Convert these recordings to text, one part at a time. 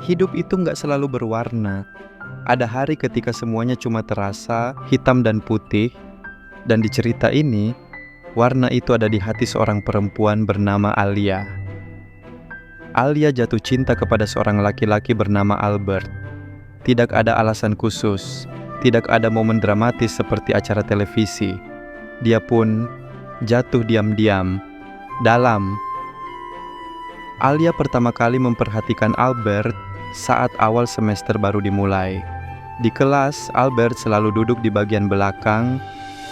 hidup itu nggak selalu berwarna. Ada hari ketika semuanya cuma terasa hitam dan putih, dan di cerita ini, warna itu ada di hati seorang perempuan bernama Alia. Alia jatuh cinta kepada seorang laki-laki bernama Albert. Tidak ada alasan khusus, tidak ada momen dramatis seperti acara televisi. Dia pun jatuh diam-diam, dalam. Alia pertama kali memperhatikan Albert saat awal semester baru dimulai. Di kelas, Albert selalu duduk di bagian belakang.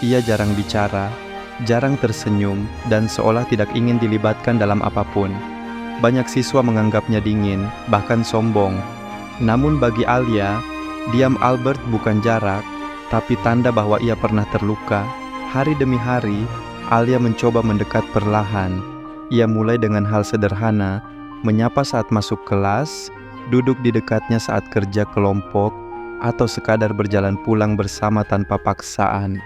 Ia jarang bicara, jarang tersenyum, dan seolah tidak ingin dilibatkan dalam apapun. Banyak siswa menganggapnya dingin, bahkan sombong. Namun bagi Alia, diam Albert bukan jarak, tapi tanda bahwa ia pernah terluka. Hari demi hari, Alia mencoba mendekat perlahan. Ia mulai dengan hal sederhana, menyapa saat masuk kelas, duduk di dekatnya saat kerja kelompok, atau sekadar berjalan pulang bersama tanpa paksaan.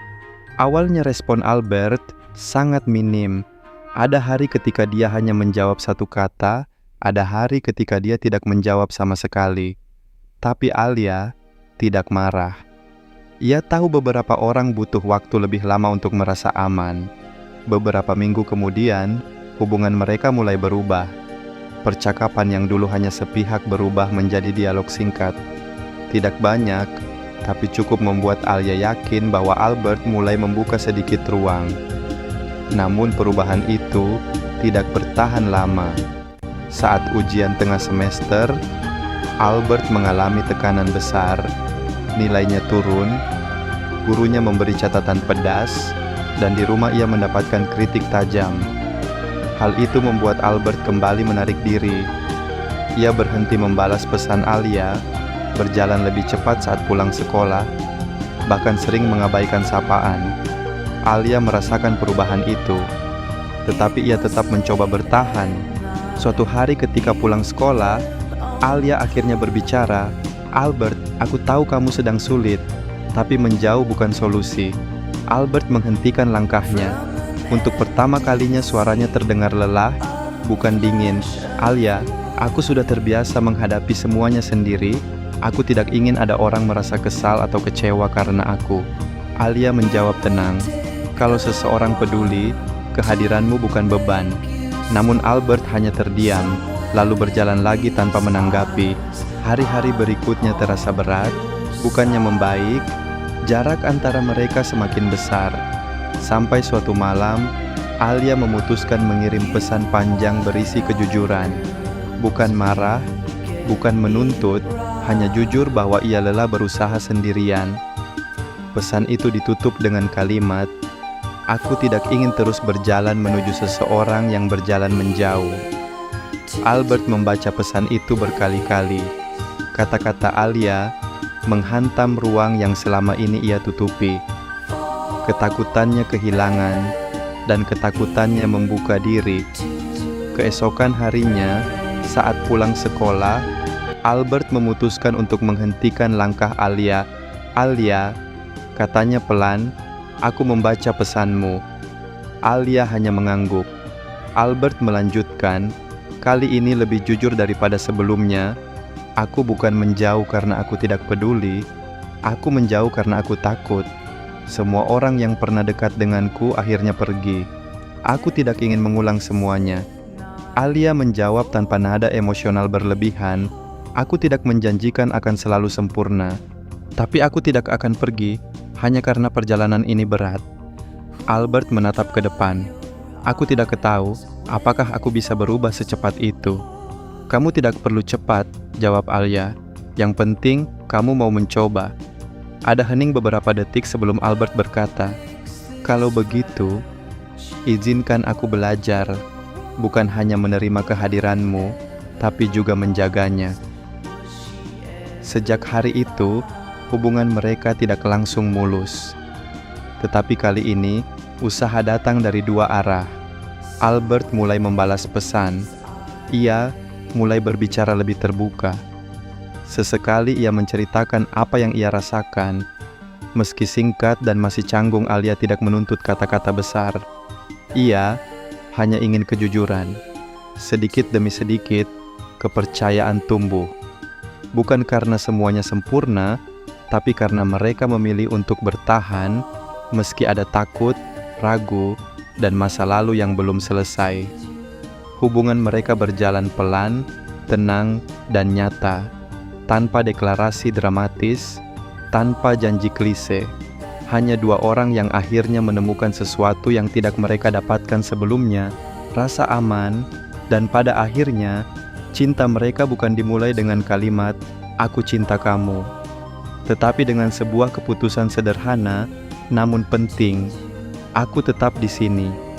Awalnya respon Albert sangat minim. Ada hari ketika dia hanya menjawab satu kata, ada hari ketika dia tidak menjawab sama sekali. Tapi Alia tidak marah. Ia tahu beberapa orang butuh waktu lebih lama untuk merasa aman. Beberapa minggu kemudian, hubungan mereka mulai berubah. Percakapan yang dulu hanya sepihak berubah menjadi dialog singkat. Tidak banyak, tapi cukup membuat Alia yakin bahwa Albert mulai membuka sedikit ruang. Namun perubahan itu tidak bertahan lama. Saat ujian tengah semester, Albert mengalami tekanan besar. Nilainya turun, gurunya memberi catatan pedas, dan di rumah ia mendapatkan kritik tajam. Hal itu membuat Albert kembali menarik diri. Ia berhenti membalas pesan Alia, berjalan lebih cepat saat pulang sekolah, bahkan sering mengabaikan sapaan. Alia merasakan perubahan itu, tetapi ia tetap mencoba bertahan. Suatu hari ketika pulang sekolah, Alia akhirnya berbicara, "Albert, aku tahu kamu sedang sulit, tapi menjauh bukan solusi." Albert menghentikan langkahnya. Untuk pertama kalinya suaranya terdengar lelah, bukan dingin. "Alia, aku sudah terbiasa menghadapi semuanya sendiri. Aku tidak ingin ada orang merasa kesal atau kecewa karena aku." Alia menjawab tenang, "Kalau seseorang peduli, kehadiranmu bukan beban." Namun Albert hanya terdiam, lalu berjalan lagi tanpa menanggapi. Hari-hari berikutnya terasa berat, bukannya membaik. Jarak antara mereka semakin besar. Sampai suatu malam, Alia memutuskan mengirim pesan panjang berisi kejujuran. Bukan marah, bukan menuntut, hanya jujur bahwa ia lelah berusaha sendirian. Pesan itu ditutup dengan kalimat, "Aku tidak ingin terus berjalan menuju seseorang yang berjalan menjauh." Albert membaca pesan itu berkali-kali. Kata-kata Alia menghantam ruang yang selama ini ia tutupi. Ketakutannya kehilangan, dan ketakutannya membuka diri. Keesokan harinya, saat pulang sekolah, Albert memutuskan untuk menghentikan langkah Alia. "Alia," katanya pelan, "aku membaca pesanmu." Alia hanya mengangguk. Albert melanjutkan, "Kali ini lebih jujur daripada sebelumnya. Aku bukan menjauh karena aku tidak peduli. Aku menjauh karena aku takut. Semua orang yang pernah dekat denganku akhirnya pergi. Aku tidak ingin mengulang semuanya." Alia menjawab tanpa nada emosional berlebihan, "Aku tidak menjanjikan akan selalu sempurna. Tapi aku tidak akan pergi hanya karena perjalanan ini berat." Albert menatap ke depan. "Aku tidak tahu apakah aku bisa berubah secepat itu." "Kamu tidak perlu cepat," jawab Alia. "Yang penting kamu mau mencoba." Ada hening beberapa detik sebelum Albert berkata, "Kalau begitu, izinkan aku belajar, bukan hanya menerima kehadiranmu, tapi juga menjaganya." Sejak hari itu, hubungan mereka tidak langsung mulus. Tetapi kali ini, usaha datang dari dua arah. Albert mulai membalas pesan. Ia mulai berbicara lebih terbuka. Sesekali ia menceritakan apa yang ia rasakan. Meski singkat dan masih canggung, Alia tidak menuntut kata-kata besar. Ia hanya ingin kejujuran. Sedikit demi sedikit, kepercayaan tumbuh. bukan karena semuanya sempurna, tapi karena mereka memilih untuk bertahan meski ada takut, ragu, dan masa lalu yang belum selesai. Hubungan mereka berjalan pelan, tenang, dan nyata, tanpa deklarasi dramatis, tanpa janji klise. Hanya dua orang yang akhirnya menemukan sesuatu yang tidak mereka dapatkan sebelumnya, rasa aman, dan pada akhirnya, cinta mereka bukan dimulai dengan kalimat, "Aku cinta kamu," tetapi dengan sebuah keputusan sederhana, namun penting, "Aku tetap di sini."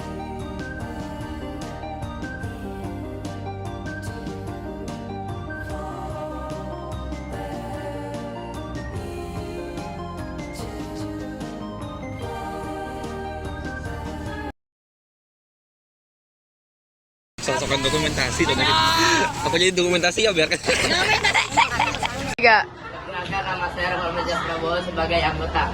Sosokan dokumentasi dong. Aku jadi dokumentasi ya biar Tiga. Perkenalkan nama saya Rahmat Prabowo sebagai anggota.